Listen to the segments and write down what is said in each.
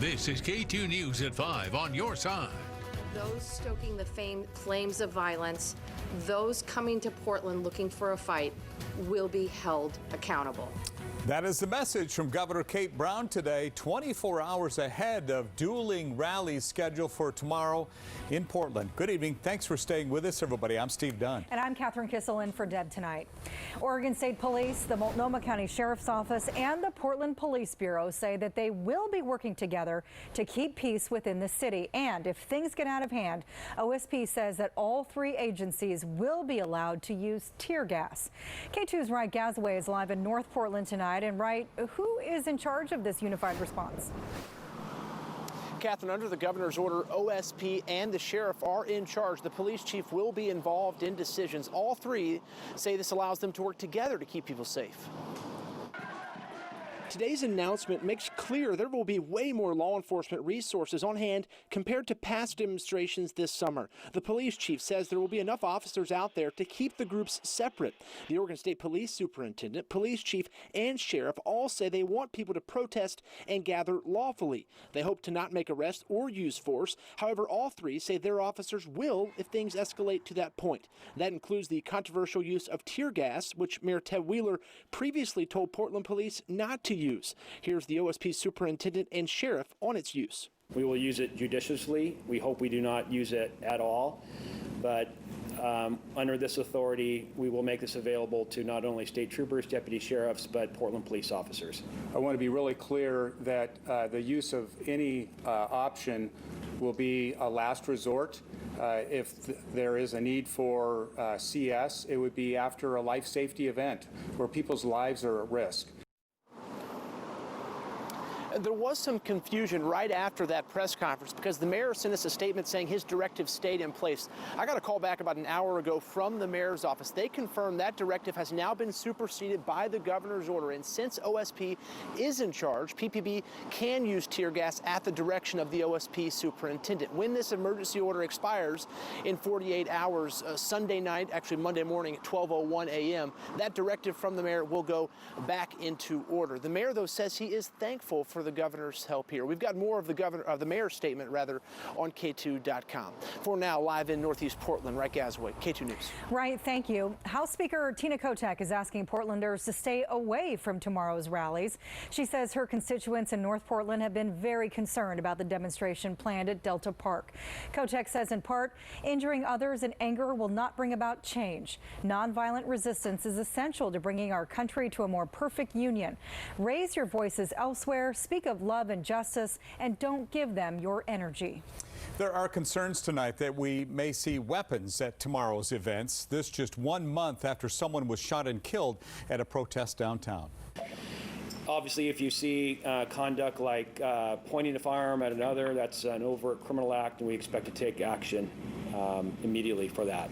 This is KATU News at 5 on your side. Those stoking the flames of violence, those coming to Portland looking for a fight, will be held accountable. That is the message from Governor Kate Brown today, 24 hours ahead of dueling rallies scheduled for tomorrow in Portland. Good evening. Thanks for staying with us, everybody. I'm Steve Dunn. And I'm Catherine Kissel in for Deb tonight. Oregon State Police, the Multnomah County Sheriff's Office, and the Portland Police Bureau say that they will be working together to keep peace within the city. And if things get out of hand, OSP says that all three agencies will be allowed to use tear gas. K2's Wright Gazaway is live in North Portland tonight. And Wright, who is in charge of this unified response? Catherine, under the governor's order, OSP and the sheriff are in charge. The police chief will be involved in decisions. All three say this allows them to work together to keep people safe. Today's announcement makes clear there will be way more law enforcement resources on hand compared to past demonstrations this summer. The police chief says there will be enough officers out there to keep the groups separate. The Oregon State Police Superintendent, police chief, and sheriff all say they want people to protest and gather lawfully. They hope to not make arrests or use force. However, all three say their officers will if things escalate to that point. That includes the controversial use of tear gas, which Mayor Ted Wheeler previously told Portland police not to use. Here's the OSP superintendent and sheriff on its use. We will use it judiciously. We hope we do not use it at all. But under this authority, we will make this available to not only state troopers, deputy sheriffs, but Portland police officers. I want to be really clear that the use of any option will be a last resort. If there is a need for CS, it would be after a life safety event where people's lives are at risk. There was some confusion right after that press conference because the mayor sent us a statement saying his directive stayed in place. I got a call back about an hour ago from the mayor's office. They confirmed that directive has now been superseded by the governor's order. And since OSP is in charge, PPB can use tear gas at the direction of the OSP superintendent. When this emergency order expires in 48 hours, Sunday night, actually Monday morning at 12:01 a.m., that directive from the mayor will go back into order. The mayor, though, says he is thankful for the governor's help here. We've got more of the mayor's statement on K2.com. For now, live in Northeast Portland, Wright Gazaway, K2 News. Right, thank you. House Speaker Tina Kotek is asking Portlanders to stay away from tomorrow's rallies. She says her constituents in North Portland have been very concerned about the demonstration planned at Delta Park. Kotek says in part, injuring others in anger will not bring about change. Nonviolent resistance is essential to bringing our country to a more perfect union. Raise your voices elsewhere. Speak of love and justice, and don't give them your energy. There are concerns tonight that we may see weapons at tomorrow's events. This just 1 month after someone was shot and killed at a protest downtown. Obviously, if you see conduct like pointing a firearm at another, that's an overt criminal act, and we expect to take action immediately for that.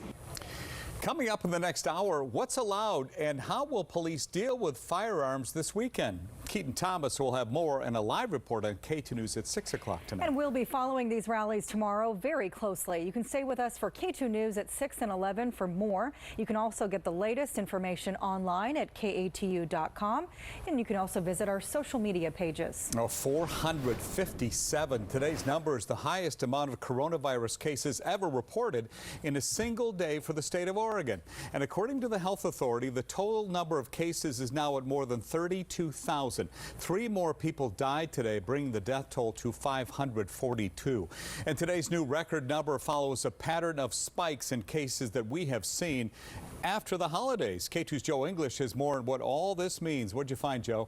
Coming up in the next hour, what's allowed and how will police deal with firearms this weekend? Keaton Thomas will have more and a live report on K2 News at 6 o'clock tonight. And we'll be following these rallies tomorrow very closely. You can stay with us for K2 News at 6 and 11 for more. You can also get the latest information online at KATU.com. And you can also visit our social media pages. 457. Today's number is the highest amount of coronavirus cases ever reported in a single day for the state of Oregon. And according to the health authority, the total number of cases is now at more than 32,000. 3 more people died today, bringing the death toll to 542. And today's new record number follows a pattern of spikes in cases that we have seen after the holidays. K2's Joe English has more on what all this means. What'd you find, Joe?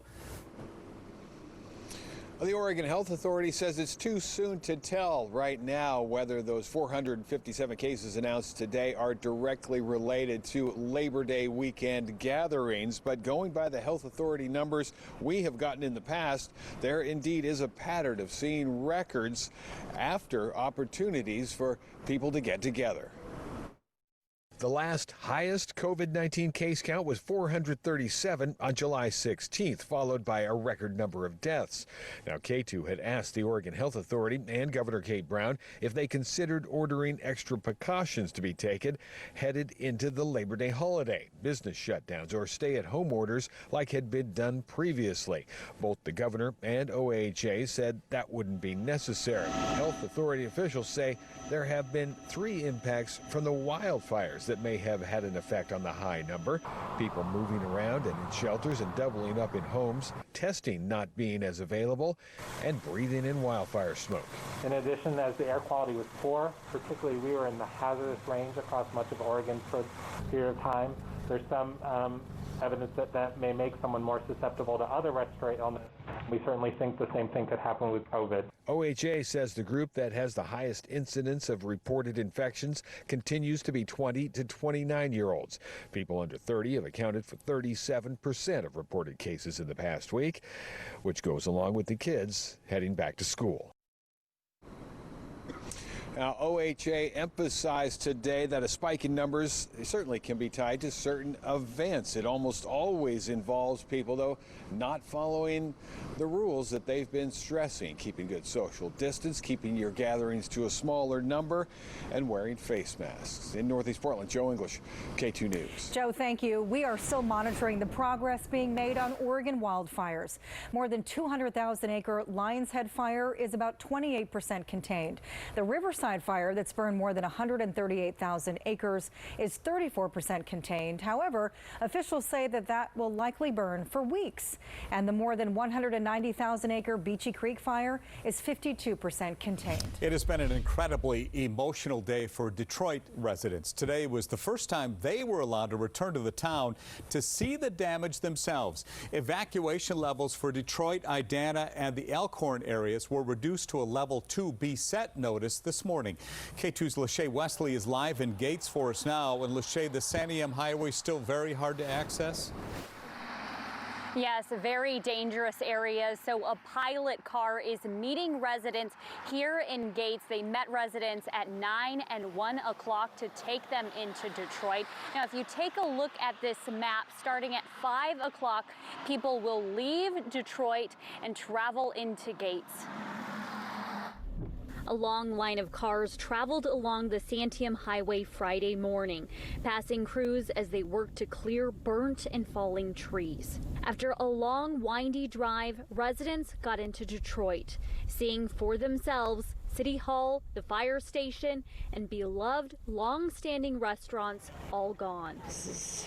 The Oregon Health Authority says it's too soon to tell right now whether those 457 cases announced today are directly related to Labor Day weekend gatherings. But going by the health authority numbers we have gotten in the past, there indeed is a pattern of seeing records after opportunities for people to get together. The last highest COVID-19 case count was 437 on July 16th, followed by a record number of deaths. Now, KATU had asked the Oregon Health Authority and Governor Kate Brown if they considered ordering extra precautions to be taken headed into the Labor Day holiday, business shutdowns or stay-at-home orders like had been done previously. Both the governor and OAHA said that wouldn't be necessary. Health authority officials say there have been 3 impacts from the wildfires that may have had an effect on the high number. People moving around and in shelters and doubling up in homes, testing not being as available, and breathing in wildfire smoke. In addition, as the air quality was poor, particularly we were in the hazardous range across much of Oregon for a period of time. There's some evidence that may make someone more susceptible to other respiratory illness. We certainly think the same thing could happen with COVID. OHA says the group that has the highest incidence of reported infections continues to be 20 to 29-year-olds. People under 30 have accounted for 37% of reported cases in the past week, which goes along with the kids heading back to school. Now, OHA emphasized today that a spike in numbers certainly can be tied to certain events. It almost always involves people, though, not following the rules that they've been stressing, keeping good social distance, keeping your gatherings to a smaller number, and wearing face masks. In Northeast Portland, Joe English, KATU News. Joe, thank you. We are still monitoring the progress being made on Oregon wildfires. More than 200,000-acre Lion's Head fire is about 28% contained. The Riverside fire that's burned more than 138,000 acres is 34% contained. However, officials say that will likely burn for weeks. And the more than 190,000-acre Beachy Creek fire is 52% contained. It has been an incredibly emotional day for Detroit residents. Today was the first time they were allowed to return to the town to see the damage themselves. Evacuation levels for Detroit, Idana, and the Elkhorn areas were reduced to a level 2 BSET notice this morning. KATU's Lachey Wesley is live in Gates for us now. And Lachey, the Santiam Highway still very hard to access? Yes, very dangerous areas. So a pilot car is meeting residents here in Gates. They met residents at 9 and 1 o'clock to take them into Detroit. Now, if you take a look at this map, starting at 5 o'clock, people will leave Detroit and travel into Gates. A long line of cars traveled along the Santiam Highway Friday morning, passing crews as they worked to clear burnt and falling trees. After a long, windy drive, residents got into Detroit, seeing for themselves City Hall, the fire station, and beloved, long-standing restaurants all gone. This is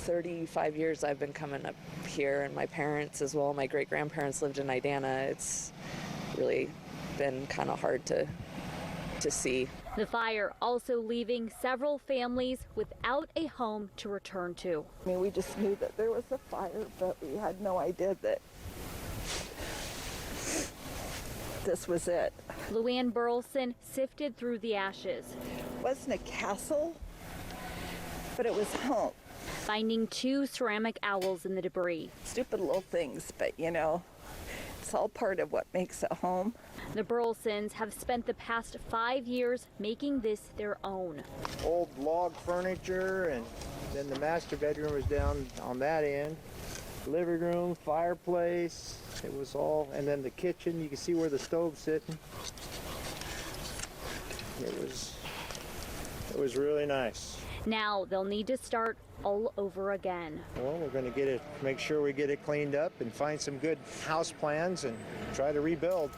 35 years I've been coming up here, and my parents as well, my great-grandparents lived in Idana. It's really been kind of hard to see. The fire also leaving several families without a home to return to. I mean, we just knew that there was a fire, but we had no idea that this was it. Luann Burleson sifted through the ashes. It wasn't a castle, but it was home. Finding 2 ceramic owls in the debris. Stupid little things, but you know, it's all part of what makes a home. The Burlesons have spent the past 5 years making this their own. Old log furniture, and then the master bedroom was down on that end. Living room, fireplace, it was all, and then the kitchen, you can see where the stove's sitting. It was really nice. Now they'll need to start all over again. Well, we're going to make sure we get it cleaned up and find some good house plans and try to rebuild.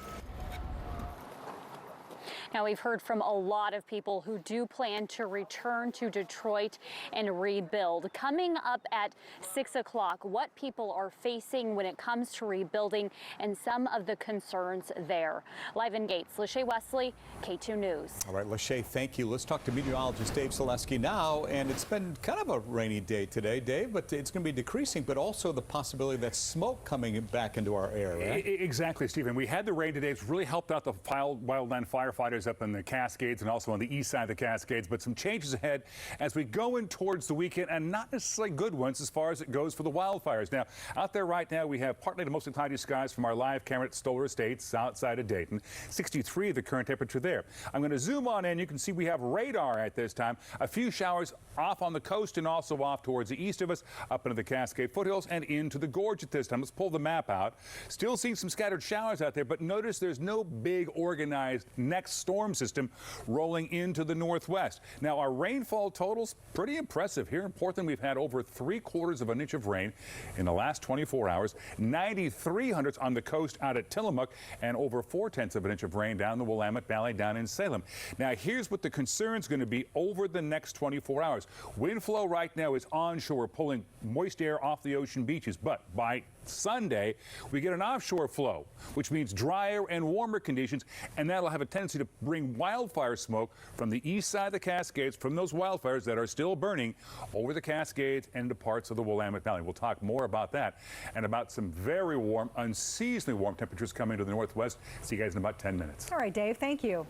Now, we've heard from a lot of people who do plan to return to Detroit and rebuild. Coming up at 6 o'clock, what people are facing when it comes to rebuilding and some of the concerns there. Live in Gates, Lachey Wesley, KATU News. All right, Lachey, thank you. Let's talk to meteorologist Dave Selesky now. And it's been kind of a rainy day today, Dave, but it's going to be decreasing, but also the possibility that smoke coming back into our air, right? Exactly, Stephen. We had the rain today. It's really helped out the wildland firefighters showers up in the Cascades and also on the east side of the Cascades, but some changes ahead as we go in towards the weekend, and not necessarily good ones as far as it goes for the wildfires. Now, out there right now, we have partly to mostly cloudy skies from our live camera at Stoller Estates outside of Dayton. 63 the current temperature there. I'm going to zoom on in. You can see we have radar at this time. A few showers off on the coast and also off towards the east of us, up into the Cascade foothills and into the gorge at this time. Let's pull the map out. Still seeing some scattered showers out there, but notice there's no big organized next storm system rolling into the northwest. Now, our rainfall totals pretty impressive. Here in Portland, we've had over 3/4 of an inch of rain in the last 24 hours, 93 hundredths on the coast out at Tillamook, and over 4/10 of an inch of rain down the Willamette Valley down in Salem. Now, here's what the concern is going to be over the next 24 hours. Wind flow right now is onshore, pulling moist air off the ocean beaches, but by Sunday, we get an offshore flow, which means drier and warmer conditions, and that'll have a tendency to bring wildfire smoke from the east side of the Cascades, from those wildfires that are still burning over the Cascades and into parts of the Willamette Valley. We'll talk more about that and about some very warm, unseasonably warm temperatures coming to the northwest. See you guys in about 10 minutes. All right, Dave, thank you.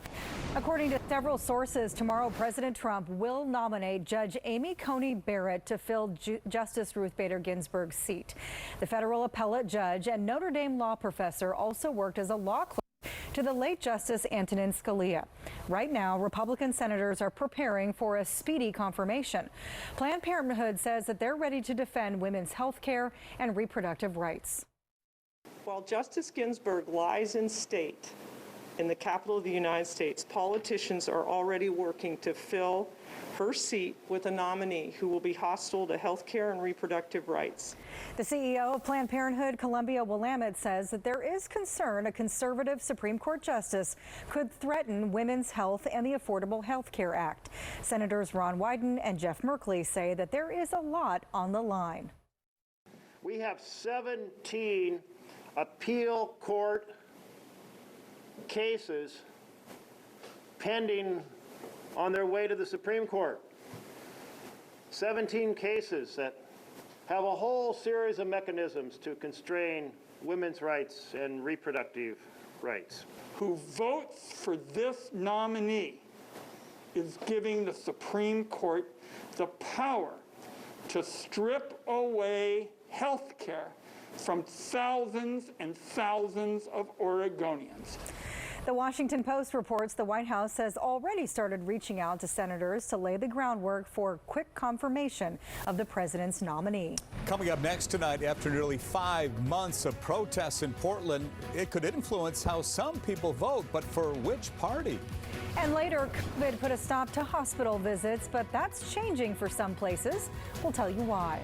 According to several sources, tomorrow President Trump will nominate Judge Amy Coney Barrett to fill Justice Ruth Bader Ginsburg's seat. The federal appellate judge and Notre Dame law professor also worked as a law clerk to the late Justice Antonin Scalia. Right now, Republican senators are preparing for a speedy confirmation. Planned Parenthood says that they're ready to defend women's health care and reproductive rights. While Justice Ginsburg lies in state in the capital of the United States, politicians are already working to fill her seat with a nominee who will be hostile to health care and reproductive rights. The CEO of Planned Parenthood, Columbia Willamette, says that there is concern a conservative Supreme Court justice could threaten women's health and the Affordable Health Care Act. Senators Ron Wyden and Jeff Merkley say that there is a lot on the line. We have 17 appeal court cases pending on their way to the Supreme Court. 17 cases that have a whole series of mechanisms to constrain women's rights and reproductive rights. Who votes for this nominee is giving the Supreme Court the power to strip away health care from thousands and thousands of Oregonians. The Washington Post reports the White House has already started reaching out to senators to lay the groundwork for quick confirmation of the president's nominee. Coming up next tonight, after nearly 5 months of protests in Portland, it could influence how some people vote, but for which party? And later, COVID put a stop to hospital visits, but that's changing for some places. We'll tell you why.